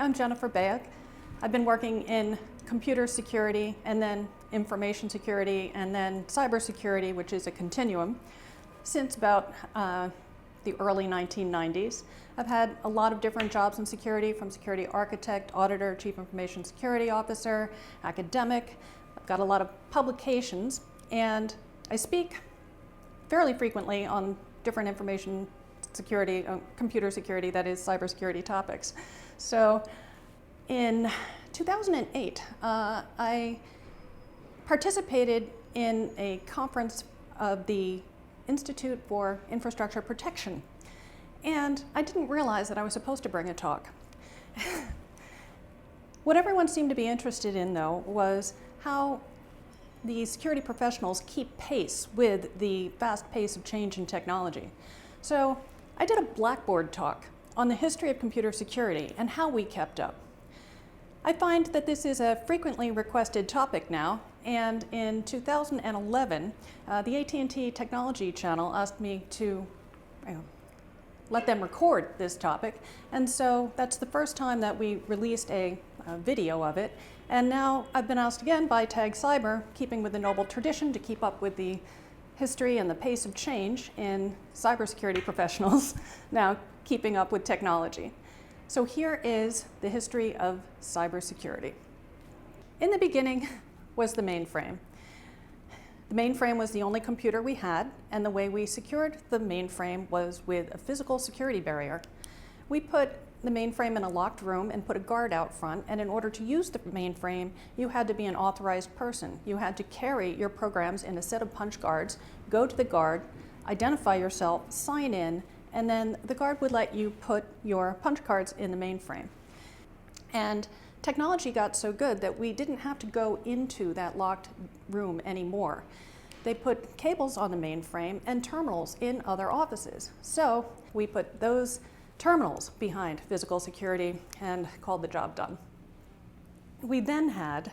I'm Jennifer Bayuk. I've been working in computer security and then information security and then cybersecurity, which is a continuum, since about the early 1990s. I've had a lot of different jobs in security, from security architect, auditor, chief information security officer, academic. I've got a lot of publications, and I speak fairly frequently on different information security, computer security, that is cybersecurity topics. So in 2008, I participated in a conference of the Institute for Infrastructure Protection, and I didn't realize that I was supposed to bring a talk. What everyone seemed to be interested in, though, was how the security professionals keep pace with the fast pace of change in technology. So I did a Blackboard talk on the history of computer security and how we kept up. I find that this is a frequently requested topic now, and in 2011, the AT&T Technology Channel asked me to let them record this topic, and so that's the first time that we released a video of it. And now I've been asked again by Tag Cyber, keeping with the noble tradition to keep up with the history and the pace of change in cybersecurity professionals, now keeping up with technology. So here is the history of cybersecurity. In the beginning was the mainframe. The mainframe was the only computer we had, and the way we secured the mainframe was with a physical security barrier. We put the mainframe in a locked room and put a guard out front, and in order to use the mainframe, you had to be an authorized person. You had to carry your programs in a set of punch cards, go to the guard, identify yourself, sign in, and then the guard would let you put your punch cards in the mainframe. And technology got so good that we didn't have to go into that locked room anymore. They put cables on the mainframe and terminals in other offices. So we put those terminals behind physical security and called the job done. We then had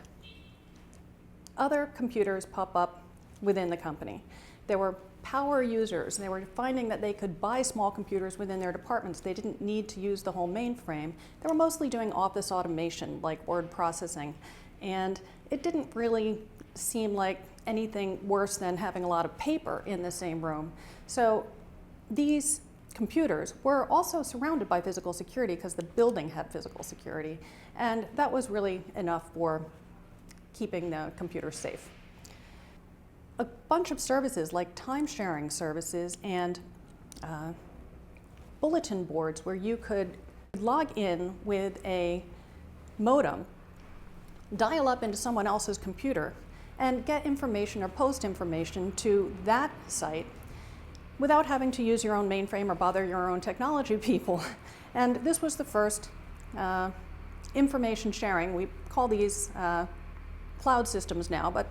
other computers pop up within the company. There were power users. They were finding that they could buy small computers within their departments. They didn't need to use the whole mainframe. They were mostly doing office automation like word processing, and it didn't really seem like anything worse than having a lot of paper in the same room. So these computers were also surrounded by physical security because the building had physical security, and that was really enough for keeping the computers safe. A bunch of services like time-sharing services and bulletin boards where you could log in with a modem, dial up into someone else's computer, and get information or post information to that site without having to use your own mainframe or bother your own technology people. And this was the first information sharing. We call these cloud systems now, but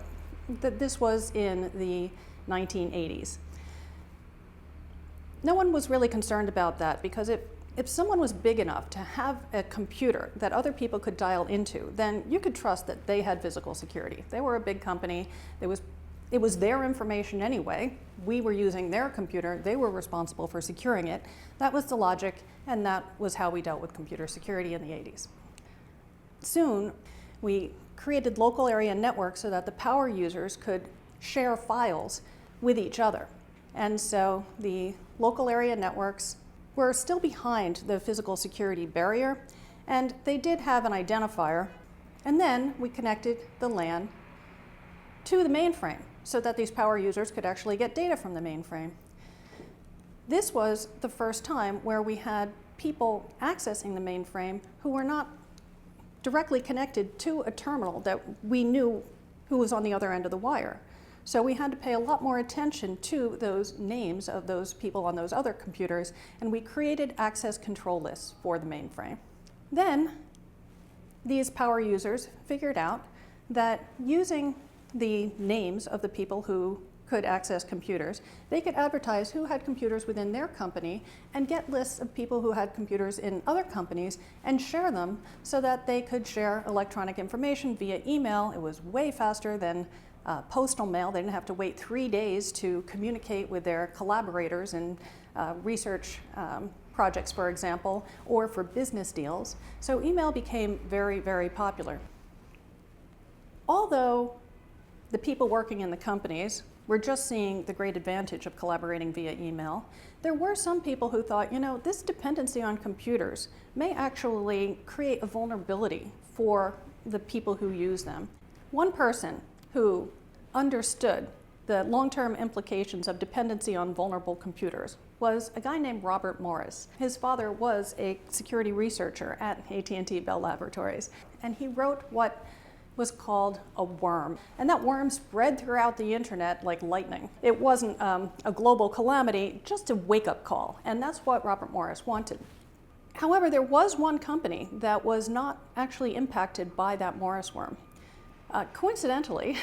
this was in the 1980s. No one was really concerned about that because if someone was big enough to have a computer that other people could dial into, then you could trust that they had physical security. They were a big company. It was their information anyway. We were using their computer. They were responsible for securing it. That was the logic, and that was how we dealt with computer security in the 80s. Soon, we created local area networks so that the power users could share files with each other. And so the local area networks were still behind the physical security barrier, and they did have an identifier. And then we connected the LAN to the mainframe so that these power users could actually get data from the mainframe. This was the first time where we had people accessing the mainframe who were not directly connected to a terminal that we knew who was on the other end of the wire. So we had to pay a lot more attention to those names of those people on those other computers, and we created access control lists for the mainframe. Then these power users figured out that using the names of the people who could access computers, they could advertise who had computers within their company and get lists of people who had computers in other companies and share them so that they could share electronic information via email. It was way faster than postal mail. They didn't have to wait 3 days to communicate with their collaborators in research projects, for example, or for business deals. So email became very, very popular. Although the people working in the companies were just seeing the great advantage of collaborating via email, there were some people who thought, this dependency on computers may actually create a vulnerability for the people who use them. One person who understood the long-term implications of dependency on vulnerable computers was a guy named Robert Morris. His father was a security researcher at AT&T Bell Laboratories, and he wrote what was called a worm. And that worm spread throughout the internet like lightning. It wasn't a global calamity, just a wake-up call, and that's what Robert Morris wanted. However, there was one company that was not actually impacted by that Morris worm. Coincidentally,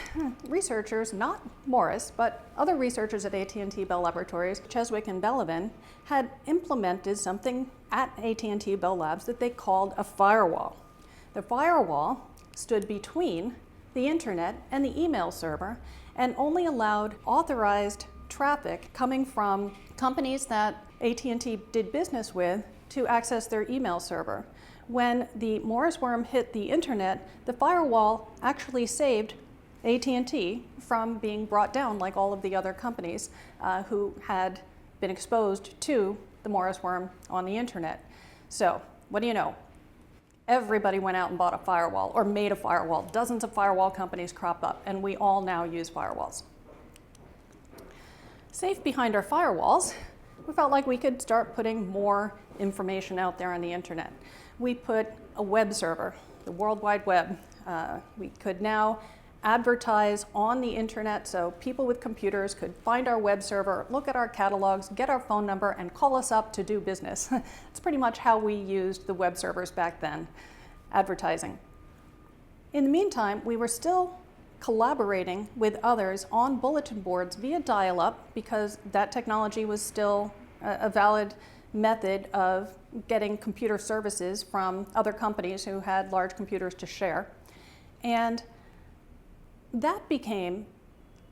researchers, not Morris, but other researchers at AT&T Bell Laboratories, Cheswick and Bellavin, had implemented something at AT&T Bell Labs that they called a firewall. The firewall stood between the internet and the email server and only allowed authorized traffic coming from companies that AT&T did business with to access their email server. When the Morris worm hit the internet, the firewall actually saved AT&T from being brought down like all of the other companies who had been exposed to the Morris worm on the internet. So, what do you know? Everybody went out and bought a firewall or made a firewall. Dozens of firewall companies crop up, and we all now use firewalls. Safe behind our firewalls, we felt like we could start putting more information out there on the internet. We put a web server, the World Wide Web. We could now advertise on the internet, so people with computers could find our web server, look at our catalogs, get our phone number, and call us up to do business. That's pretty much how we used the web servers back then, advertising. In the meantime, we were still collaborating with others on bulletin boards via dial-up because that technology was still a valid method of getting computer services from other companies who had large computers to share. And that became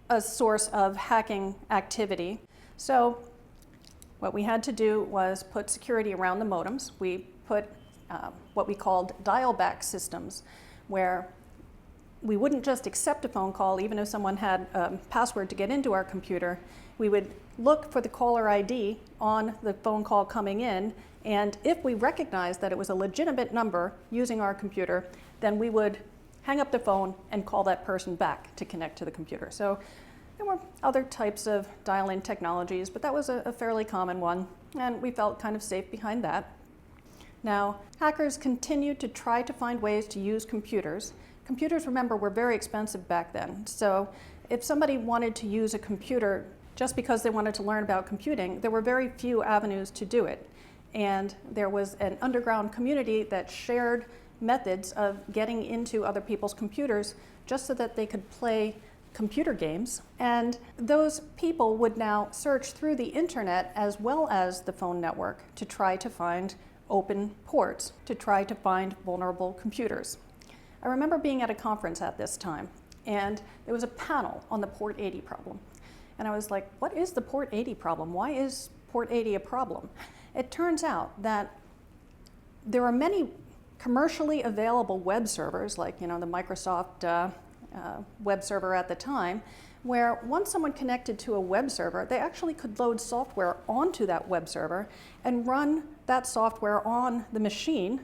a source of hacking activity. So what we had to do was put security around the modems. We put what we called dialback systems, where we wouldn't just accept a phone call even if someone had a password to get into our computer. We would look for the caller ID on the phone call coming in, and if we recognized that it was a legitimate number using our computer, then we would hang up the phone and call that person back to connect to the computer. So there were other types of dial-in technologies, but that was a fairly common one, and we felt kind of safe behind that. Now, hackers continued to try to find ways to use computers. Computers, remember, were very expensive back then. So if somebody wanted to use a computer just because they wanted to learn about computing, there were very few avenues to do it. And there was an underground community that shared methods of getting into other people's computers just so that they could play computer games. And those people would now search through the internet as well as the phone network to try to find open ports, to try to find vulnerable computers. I remember being at a conference at this time, and there was a panel on the port 80 problem. And I was like, what is the port 80 problem? Why is port 80 a problem? It turns out that there are many commercially available web servers, like the Microsoft web server at the time, where once someone connected to a web server, they actually could load software onto that web server and run that software on the machine.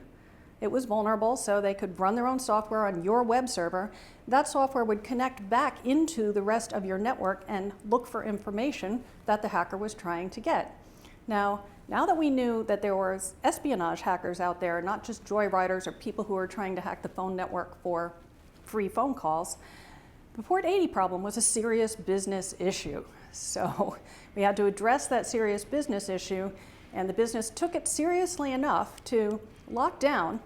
It was vulnerable, so they could run their own software on your web server. That software would connect back into the rest of your network and look for information that the hacker was trying to get. Now that we knew that there were espionage hackers out there, not just joyriders or people who were trying to hack the phone network for free phone calls, the port 80 problem was a serious business issue. So we had to address that serious business issue, and the business took it seriously enough to lock down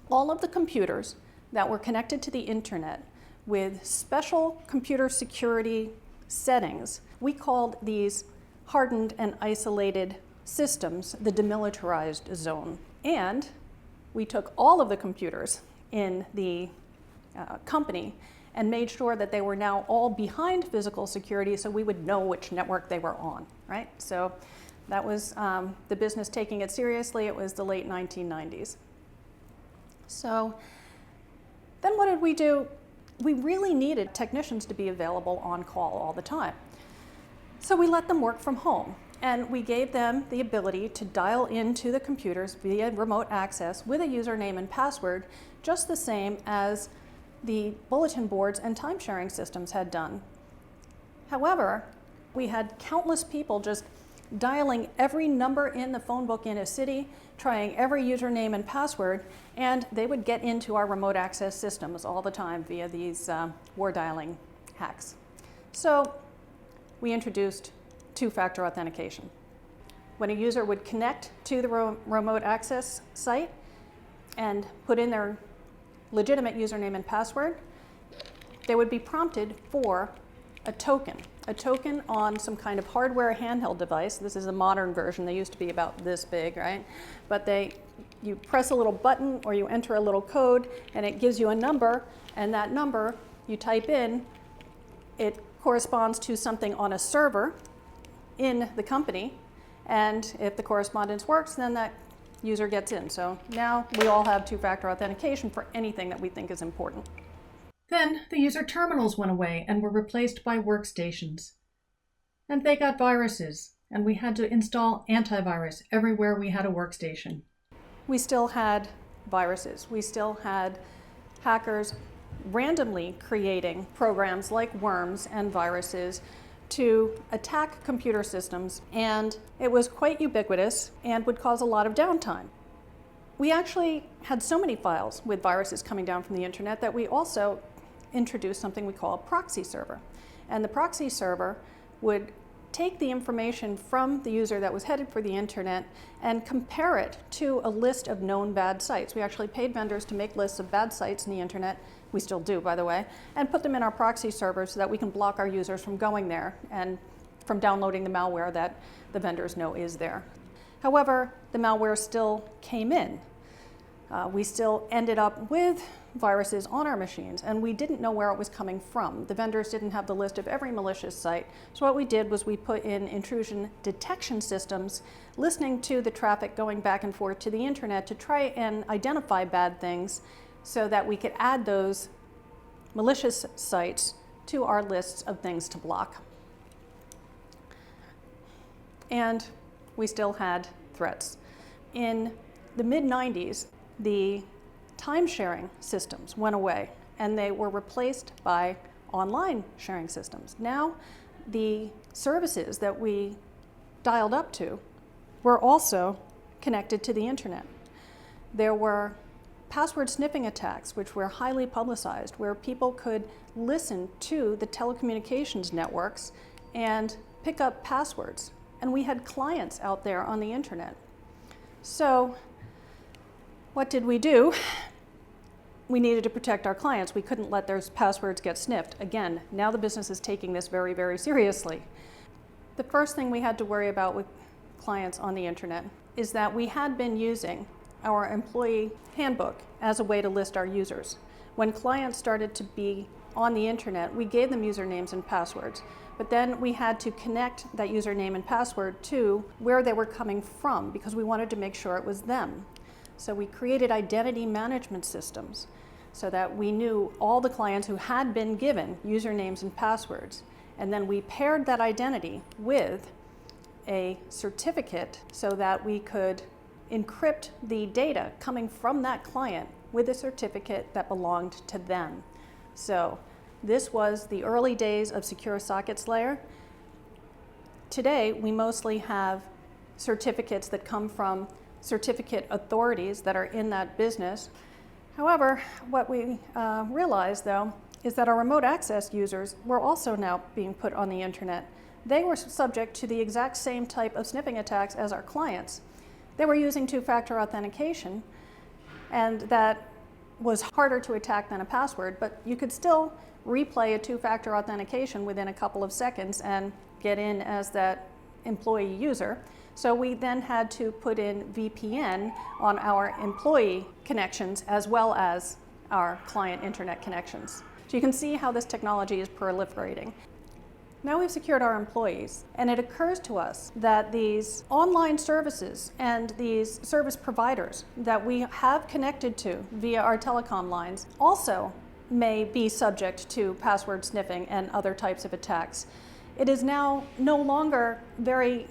all of the computers that were connected to the internet with special computer security settings. We called these hardened and isolated systems the demilitarized zone. And we took all of the computers in the company and made sure that they were now all behind physical security so we would know which network they were on, right? So That was the business taking it seriously. It was the late 1990s. So then what did we do? We really needed technicians to be available on call all the time. So we let them work from home, and we gave them the ability to dial into the computers via remote access with a username and password, just the same as the bulletin boards and time-sharing systems had done. However, we had countless people just dialing every number in the phone book in a city, trying every username and password, and they would get into our remote access systems all the time via these war dialing hacks. So we introduced two-factor authentication. When a user would connect to the remote access site and put in their legitimate username and password, they would be prompted for a token on some kind of hardware handheld device. This is a modern version. They used to be about this big, right? But you press a little button or you enter a little code and it gives you a number, and that number you type in, it corresponds to something on a server in the company, and if the correspondence works, then that user gets in. So now we all have two-factor authentication for anything that we think is important. Then the user terminals went away and were replaced by workstations. And they got viruses, and we had to install antivirus everywhere we had a workstation. We still had viruses. We still had hackers randomly creating programs like worms and viruses to attack computer systems, and it was quite ubiquitous and would cause a lot of downtime. We actually had so many files with viruses coming down from the internet that we also introduced something we call a proxy server. And the proxy server would take the information from the user that was headed for the internet and compare it to a list of known bad sites. We actually paid vendors to make lists of bad sites in the internet, we still do, by the way, and put them in our proxy server so that we can block our users from going there and from downloading the malware that the vendors know is there. However, the malware still came in. We still ended up with viruses on our machines, and we didn't know where it was coming from. The vendors didn't have the list of every malicious site. So what we did was we put in intrusion detection systems, listening to the traffic going back and forth to the internet to try and identify bad things so that we could add those malicious sites to our lists of things to block. And we still had threats. In the mid-90s, the time-sharing systems went away, and they were replaced by online sharing systems. Now, the services that we dialed up to were also connected to the internet. There were password sniffing attacks, which were highly publicized, where people could listen to the telecommunications networks and pick up passwords. And we had clients out there on the internet. So what did we do? We needed to protect our clients. We couldn't let their passwords get sniffed. Again, now the business is taking this very, very seriously. The first thing we had to worry about with clients on the internet is that we had been using our employee handbook as a way to list our users. When clients started to be on the internet, we gave them usernames and passwords, but then we had to connect that username and password to where they were coming from because we wanted to make sure it was them. So we created identity management systems so that we knew all the clients who had been given usernames and passwords, and then we paired that identity with a certificate so that we could encrypt the data coming from that client with a certificate that belonged to them. So this was the early days of secure sockets layer. Today, we mostly have certificates that come from certificate authorities that are in that business. However, what we realized, though, is that our remote access users were also now being put on the internet. They were subject to the exact same type of sniffing attacks as our clients. They were using two-factor authentication, and that was harder to attack than a password, but you could still replay a two-factor authentication within a couple of seconds and get in as that employee user. So we then had to put in VPN on our employee connections as well as our client internet connections. So you can see how this technology is proliferating. Now we've secured our employees, and it occurs to us that these online services and these service providers that we have connected to via our telecom lines also may be subject to password sniffing and other types of attacks. It is now no longer very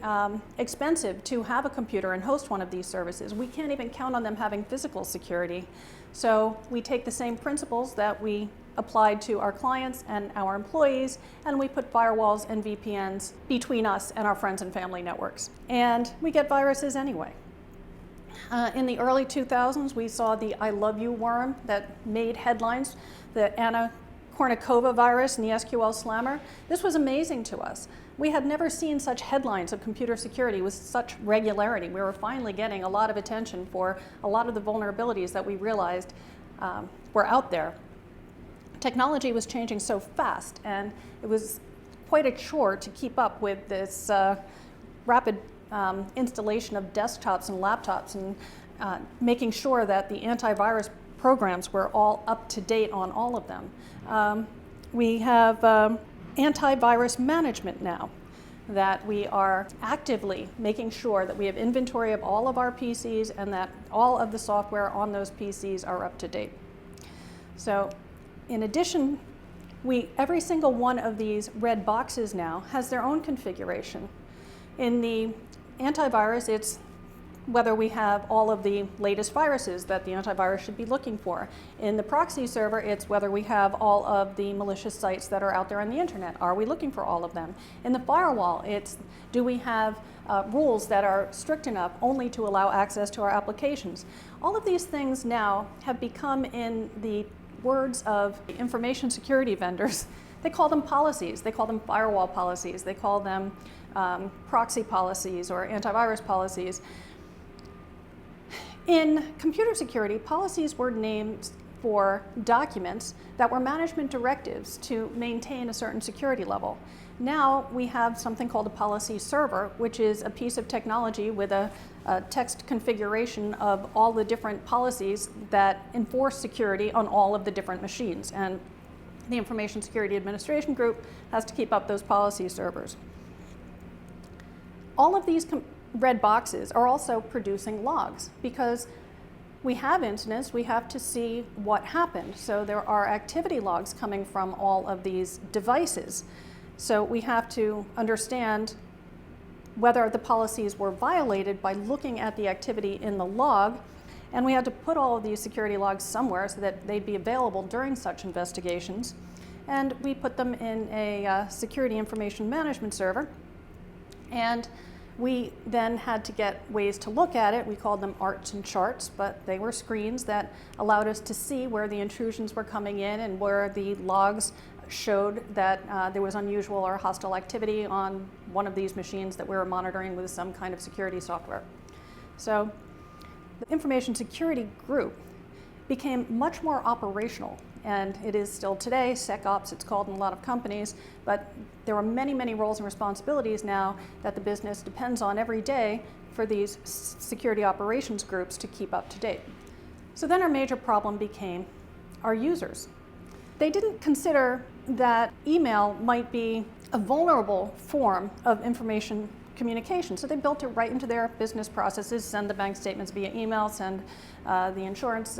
expensive to have a computer and host one of these services. We can't even count on them having physical security. So we take the same principles that we applied to our clients and our employees, and we put firewalls and VPNs between us and our friends and family networks. And we get viruses anyway. In the early 2000s, we saw the I love you worm that made headlines, the Anna Kournikova virus and the SQL slammer. This was amazing to us. We had never seen such headlines of computer security with such regularity. We were finally getting a lot of attention for a lot of the vulnerabilities that we realized were out there. Technology was changing so fast, and it was quite a chore to keep up with this rapid installation of desktops and laptops, and making sure that the antivirus programs were all up to date on all of them. We have antivirus management now, that we are actively making sure that we have inventory of all of our PCs and that all of the software on those PCs are up to date. So in addition, every single one of these red boxes now has their own configuration. In the antivirus, it's whether we have all of the latest viruses that the antivirus should be looking for. In the proxy server, it's whether we have all of the malicious sites that are out there on the internet. Are we looking for all of them? In the firewall, it's do we have rules that are strict enough only to allow access to our applications? All of these things now have become, in the words of information security vendors, they call them policies. They call them firewall policies. They call them proxy policies or antivirus policies. In computer security, policies were named for documents that were management directives to maintain a certain security level. Now we have something called a policy server, which is a piece of technology with a text configuration of all the different policies that enforce security on all of the different machines. And the Information Security Administration Group has to keep up those policy servers. All of these red boxes are also producing logs, because we have incidents, we have to see what happened. So there are activity logs coming from all of these devices. So we have to understand whether the policies were violated by looking at the activity in the log, and we had to put all of these security logs somewhere so that they'd be available during such investigations. And we put them in a security information management server, and we then had to get ways to look at it. We called them arts and charts, but they were screens that allowed us to see where the intrusions were coming in and where the logs showed that there was unusual or hostile activity on one of these machines that we were monitoring with some kind of security software. So the information security group became much more operational, and it is still today. SecOps, it's called in a lot of companies, but there are many, many roles and responsibilities now that the business depends on every day for these security operations groups to keep up to date. So then our major problem became our users. They didn't consider that email might be a vulnerable form of information communication, so they built it right into their business processes: send the bank statements via email, send the insurance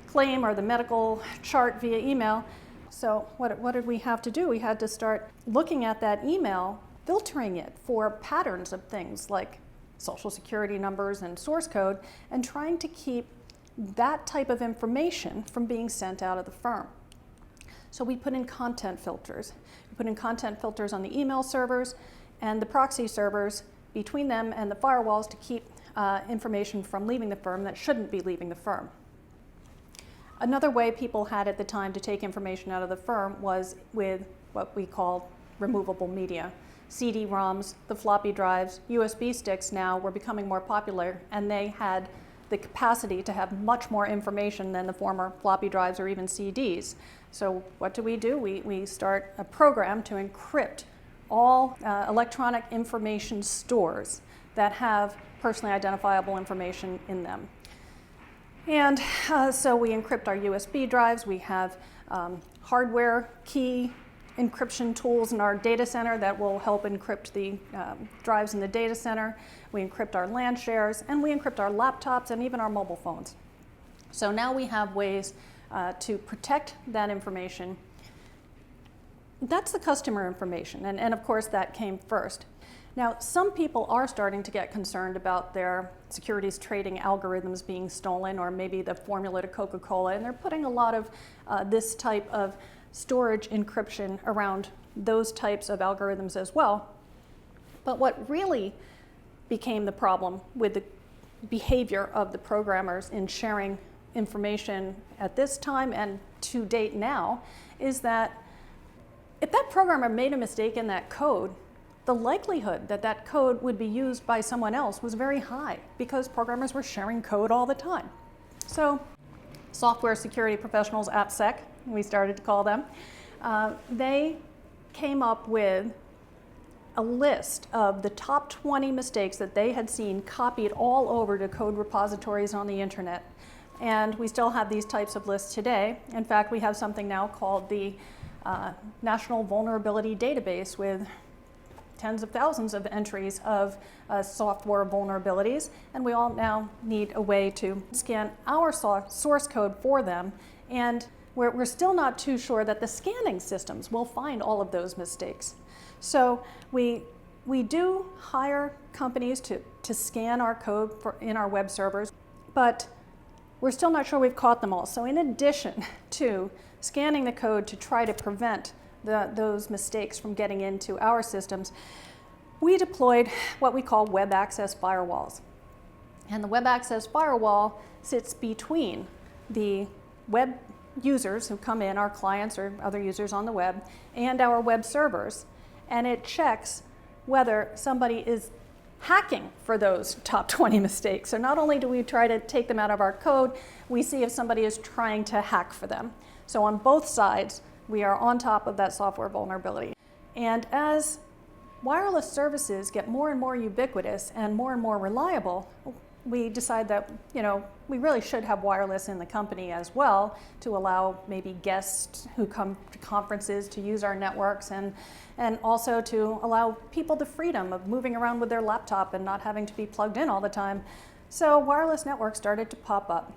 claim or the medical chart via email. So what did we have to do? We had to start looking at that email, filtering it for patterns of things like social security numbers and source code, and trying to keep that type of information from being sent out of the firm. So we put in content filters. We put in content filters on the email servers and the proxy servers between them and the firewalls to keep information from leaving the firm that shouldn't be leaving the firm. Another way people had at the time to take information out of the firm was with what we call removable media. CD-ROMs, the floppy drives, USB sticks now were becoming more popular, and they had the capacity to have much more information than the former floppy drives or even CDs. So what do? We start a program to encrypt all electronic information stores that have personally identifiable information in them. And so we encrypt our USB drives. We have hardware key encryption tools in our data center that will help encrypt the drives in the data center. We encrypt our LAN shares, and we encrypt our laptops and even our mobile phones. So now we have ways to protect that information. That's the customer information, and of course that came first. Now, some people are starting to get concerned about their securities trading algorithms being stolen, or maybe the formula to Coca-Cola, and they're putting a lot of this type of storage encryption around those types of algorithms as well. But what really became the problem with the behavior of the programmers in sharing information at this time and to date now is that if that programmer made a mistake in that code, the likelihood that that code would be used by someone else was very high because programmers were sharing code all the time. So software security professionals, AppSec, we started to call them, they came up with a list of the top 20 mistakes that they had seen copied all over to code repositories on the internet. And we still have these types of lists today. In fact, we have something now called the National Vulnerability Database with tens of thousands of entries of software vulnerabilities, and we all now need a way to scan our source code for them, and we're still not too sure that the scanning systems will find all of those mistakes. So we do hire companies to scan our code in our web servers, but we're still not sure we've caught them all. So in addition to scanning the code to try to prevent those mistakes from getting into our systems, we deployed what we call web access firewalls. And the web access firewall sits between the web users who come in, our clients or other users on the web, and our web servers. And it checks whether somebody is hacking for those top 20 mistakes. So not only do we try to take them out of our code, we see if somebody is trying to hack for them. So on both sides, we are on top of that software vulnerability. And as wireless services get more and more ubiquitous and more reliable, we decide that, we really should have wireless in the company as well to allow maybe guests who come to conferences to use our networks, and also to allow people the freedom of moving around with their laptop and not having to be plugged in all the time. So wireless networks started to pop up,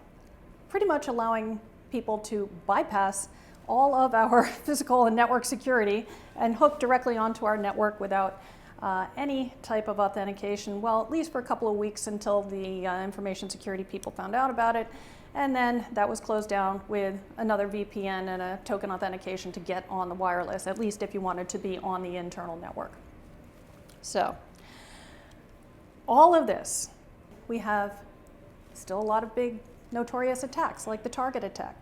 pretty much allowing people to bypass all of our physical and network security and hook directly onto our network without any type of authentication, well, at least for a couple of weeks until the information security people found out about it. And then that was closed down with another VPN and a token authentication to get on the wireless, at least if you wanted to be on the internal network. So all of this, we have still a lot of big notorious attacks like the Target attack.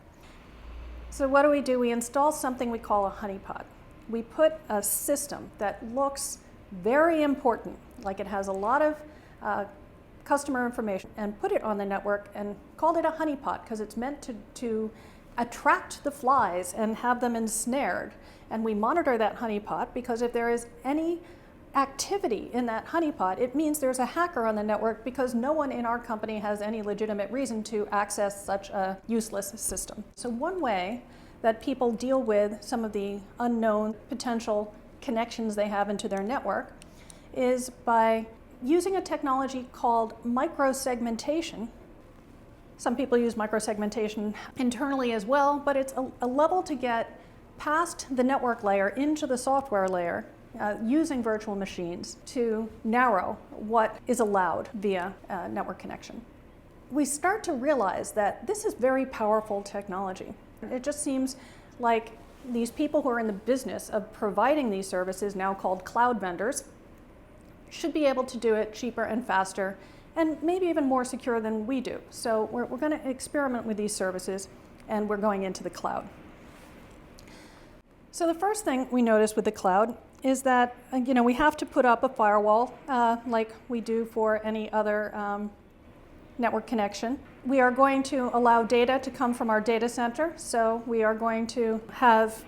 So what do? We install something we call a honeypot. We put a system that looks very important, like it has a lot of customer information, and put it on the network and called it a honeypot because it's meant to attract the flies and have them ensnared. And we monitor that honeypot because if there is any activity in that honeypot, it means there's a hacker on the network because no one in our company has any legitimate reason to access such a useless system. So one way that people deal with some of the unknown potential connections they have into their network is by using a technology called microsegmentation. Some people use microsegmentation internally as well, but it's a level to get past the network layer into the software layer using virtual machines to narrow what is allowed via network connection. We start to realize that this is very powerful technology. It just seems like these people who are in the business of providing these services, now called cloud vendors, should be able to do it cheaper and faster and maybe even more secure than we do. So we're going to experiment with these services, and we're going into the cloud. So the first thing we notice with the cloud is that we have to put up a firewall like we do for any other network connection. We are going to allow data to come from our data center, so we are going to have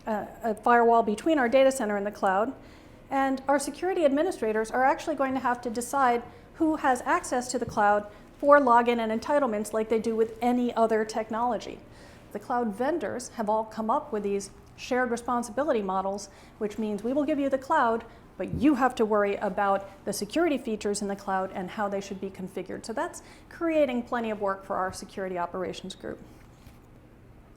a firewall between our data center and the cloud, and our security administrators are actually going to have to decide who has access to the cloud for login and entitlements like they do with any other technology. The cloud vendors have all come up with these shared responsibility models, which means we will give you the cloud, but you have to worry about the security features in the cloud and how they should be configured. So that's creating plenty of work for our security operations group.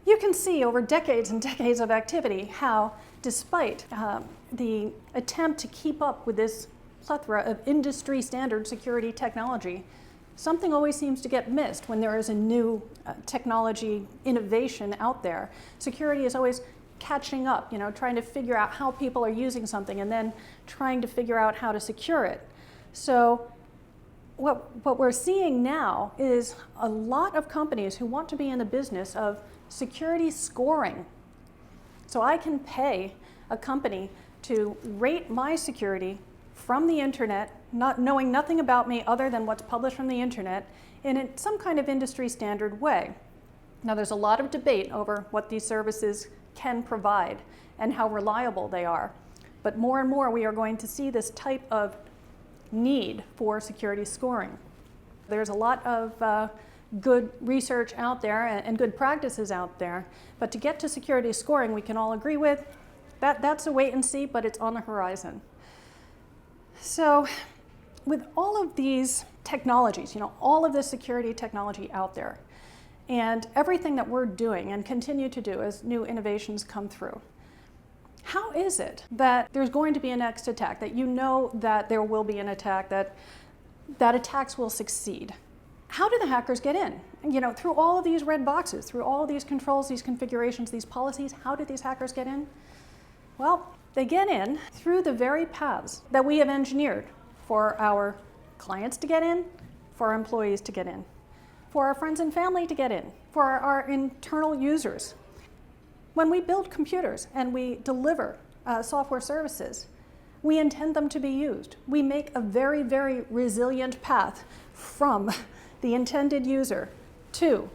You can see over decades and decades of activity how, despite the attempt to keep up with this plethora of industry standard security technology, something always seems to get missed when there is a new technology innovation out there. Security is always catching up, trying to figure out how people are using something and then trying to figure out how to secure it. So what we're seeing now is a lot of companies who want to be in the business of security scoring. So I can pay a company to rate my security from the internet, not knowing nothing about me other than what's published from the internet, in some kind of industry standard way. Now there's a lot of debate over what these services can provide and how reliable they are. But more and more we are going to see this type of need for security scoring. There's a lot of good research out there and good practices out there, but to get to security scoring, we can all agree with that's a wait and see, but it's on the horizon. So with all of these technologies, all of this security technology out there, and everything that we're doing and continue to do as new innovations come through, how is it that there's going to be a next attack, that that there will be an attack, that attacks will succeed? How do the hackers get in? Through all of these red boxes, through all of these controls, these configurations, these policies, how do these hackers get in? Well, they get in through the very paths that we have engineered for our clients to get in, for our employees to get in, for our friends and family to get in, for our internal users. When we build computers and we deliver software services, we intend them to be used. We make a very, very resilient path from the intended user to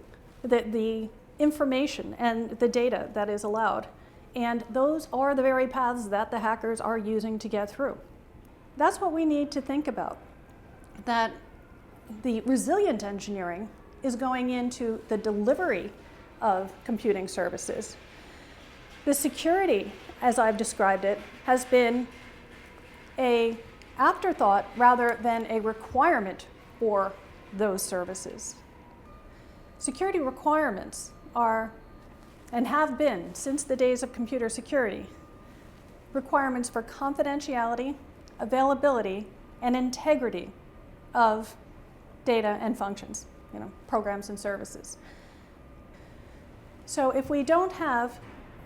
the information and the data that is allowed. And those are the very paths that the hackers are using to get through. That's what we need to think about, that the resilient engineering is going into the delivery of computing services. The security, as I've described it, has been an afterthought rather than a requirement for those services. Security requirements are, and have been since the days of computer security, requirements for confidentiality, availability, and integrity of data and functions, programs and services. So if we don't have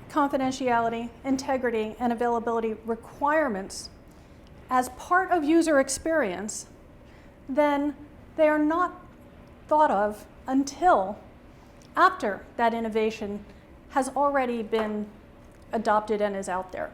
confidentiality, integrity, and availability requirements as part of user experience, then they are not thought of until after that innovation has already been adopted and is out there.